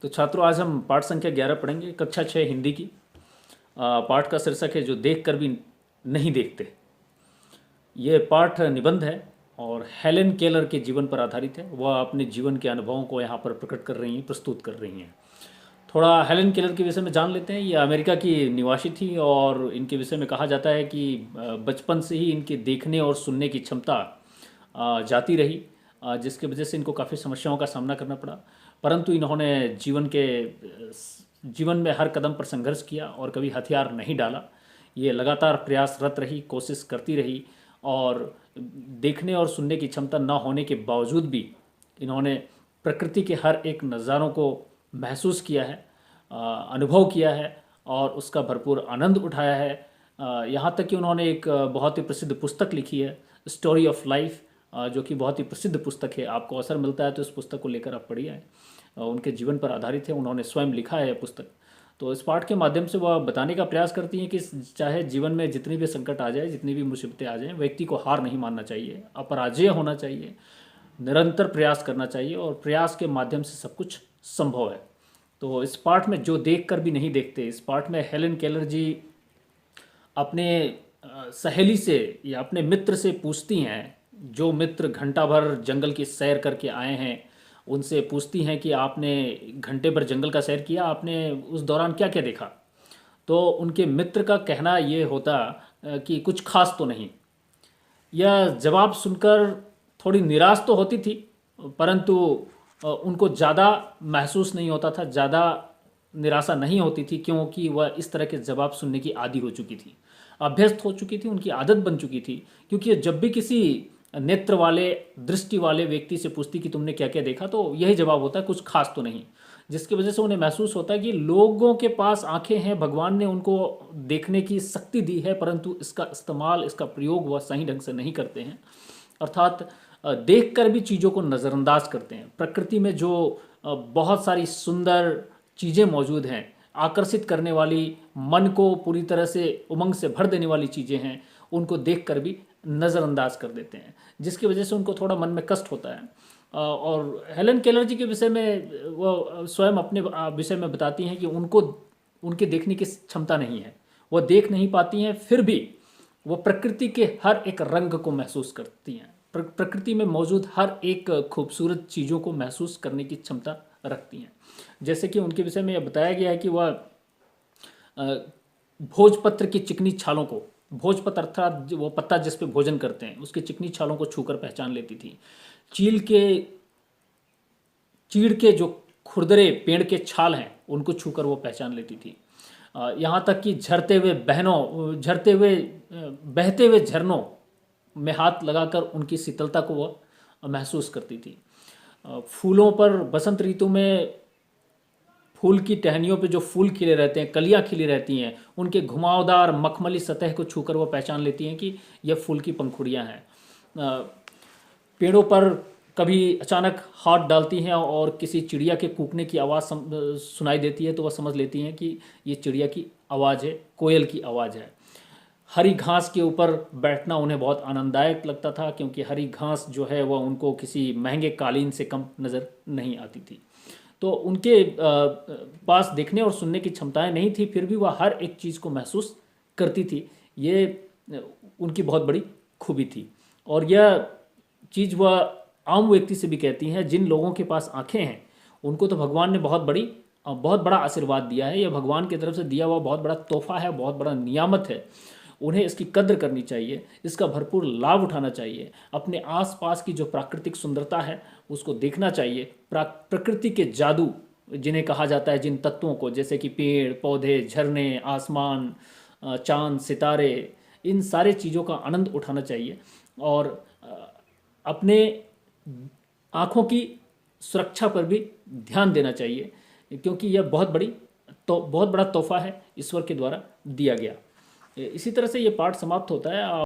तो छात्रों, आज हम पाठ संख्या 11 पढ़ेंगे, कक्षा 6 हिंदी की। पाठ का शीर्षक है जो देख कर भी नहीं देखते। ये पाठ निबंध है और हेलेन केलर के जीवन पर आधारित है। वह अपने जीवन के अनुभवों को यहाँ पर प्रकट कर रही हैं, प्रस्तुत कर रही हैं। थोड़ा हेलेन केलर के विषय में जान लेते हैं। ये अमेरिका की निवासी थी और इनके विषय में कहा जाता है कि बचपन से ही इनके देखने और सुनने की क्षमता जाती रही, जिसकी वजह से इनको काफ़ी समस्याओं का सामना करना पड़ा। परंतु इन्होंने जीवन में हर कदम पर संघर्ष किया और कभी हथियार नहीं डाला। ये लगातार प्रयासरत रही, कोशिश करती रही और देखने और सुनने की क्षमता न होने के बावजूद भी इन्होंने प्रकृति के हर एक नज़ारों को महसूस किया है, अनुभव किया है और उसका भरपूर आनंद उठाया है। यहाँ तक कि उन्होंने एक बहुत ही प्रसिद्ध पुस्तक लिखी है, स्टोरी ऑफ लाइफ, जो कि बहुत ही प्रसिद्ध पुस्तक है। आपको अवसर मिलता है तो इस पुस्तक को लेकर आप पढ़िए। उनके जीवन पर आधारित है, उन्होंने स्वयं लिखा है यह पुस्तक। तो इस पाठ के माध्यम से वह बताने का प्रयास करती हैं कि चाहे जीवन में जितनी भी संकट आ जाए, जितनी भी मुसीबतें आ जाएं, व्यक्ति को हार नहीं मानना चाहिए, अपराजेय होना चाहिए, निरंतर प्रयास करना चाहिए और प्रयास के माध्यम से सब कुछ संभव है। तो इस पाठ में जो देख कर भी नहीं देखते, इस पाठ में हेलेन केलर जी अपने सहेली से या अपने मित्र से पूछती हैं, जो मित्र घंटा भर जंगल की सैर करके आए हैं, उनसे पूछती हैं कि आपने घंटे भर जंगल का सैर किया, आपने उस दौरान क्या क्या देखा। तो उनके मित्र का कहना ये होता कि कुछ खास तो नहीं। यह जवाब सुनकर थोड़ी निराश तो होती थी, परंतु उनको ज़्यादा महसूस नहीं होता था, ज़्यादा निराशा नहीं होती थी, क्योंकि वह इस तरह के जवाब सुनने की आदी हो चुकी थी, अभ्यस्त हो चुकी थी, उनकी आदत बन चुकी थी। क्योंकि जब भी किसी नेत्र वाले, दृष्टि वाले व्यक्ति से पूछती कि तुमने क्या क्या देखा, तो यही जवाब होता है, कुछ खास तो नहीं। जिसकी वजह से उन्हें महसूस होता है कि लोगों के पास आंखें हैं, भगवान ने उनको देखने की शक्ति दी है, परंतु इसका इस्तेमाल, इसका प्रयोग वह सही ढंग से नहीं करते हैं। अर्थात देख कर भी चीज़ों को नज़रअंदाज करते हैं। प्रकृति में जो बहुत सारी सुंदर चीज़ें मौजूद हैं, आकर्षित करने वाली, मन को पूरी तरह से उमंग से भर देने वाली चीज़ें हैं, उनको देख कर भी नज़रअंदाज कर देते हैं, जिसकी वजह से उनको थोड़ा मन में कष्ट होता है। और हेलेन केलर जी के विषय में वो स्वयं अपने विषय में बताती हैं कि उनको उनके देखने की क्षमता नहीं है, वो देख नहीं पाती हैं, फिर भी वो प्रकृति के हर एक रंग को महसूस करती हैं, प्रकृति में मौजूद हर एक खूबसूरत चीज़ों को महसूस करने की क्षमता रखती हैं। जैसे कि उनके विषय में यह बताया गया है कि वह भोजपत्र की चिकनी छालों को, भोजपत्र अर्थात वो पत्ता जिस पे भोजन करते हैं, उसकी चिकनी छालों को छूकर पहचान लेती थी। चीड़ के जो खुरदरे पेड़ के छाल हैं, उनको छूकर वो पहचान लेती थी। यहाँ तक कि बहते हुए झरनों में हाथ लगाकर उनकी शीतलता को वह महसूस करती थी। फूलों पर बसंत ऋतु में फूल की टहनियों पे जो फूल खिले रहते हैं, कलियां खिली रहती हैं, उनके घुमावदार मखमली सतह को छूकर वो पहचान लेती हैं कि यह फूल की पंखुड़ियां हैं। पेड़ों पर कभी अचानक हाथ डालती हैं और किसी चिड़िया के कूकने की आवाज़ सुनाई देती है, तो वह समझ लेती हैं कि ये चिड़िया की आवाज़ है, कोयल की आवाज़ है। हरी घास के ऊपर बैठना उन्हें बहुत आनंददायक लगता था, क्योंकि हरी घास जो है वह उनको किसी महंगे कालीन से कम नज़र नहीं आती थी। तो उनके पास देखने और सुनने की क्षमताएं नहीं थी, फिर भी वह हर एक चीज़ को महसूस करती थी। ये उनकी बहुत बड़ी खूबी थी। और यह चीज़ वह आम व्यक्ति से भी कहती हैं। जिन लोगों के पास आंखें हैं, उनको तो भगवान ने बहुत बड़ा आशीर्वाद दिया है। यह भगवान की तरफ से दिया हुआ बहुत बड़ा तोहफा है, बहुत बड़ा नियामत है। उन्हें इसकी कद्र करनी चाहिए, इसका भरपूर लाभ उठाना चाहिए। अपने आसपास की जो प्राकृतिक सुंदरता है उसको देखना चाहिए। प्रकृति के जादू जिन्हें कहा जाता है, जिन तत्वों को, जैसे कि पेड़ पौधे, झरने, आसमान, चांद, सितारे, इन सारे चीज़ों का आनंद उठाना चाहिए और अपने आँखों की सुरक्षा पर भी ध्यान देना चाहिए, क्योंकि यह बहुत बड़ा तोहफा है, ईश्वर के द्वारा दिया गया। इसी तरह से ये पाठ समाप्त होता है।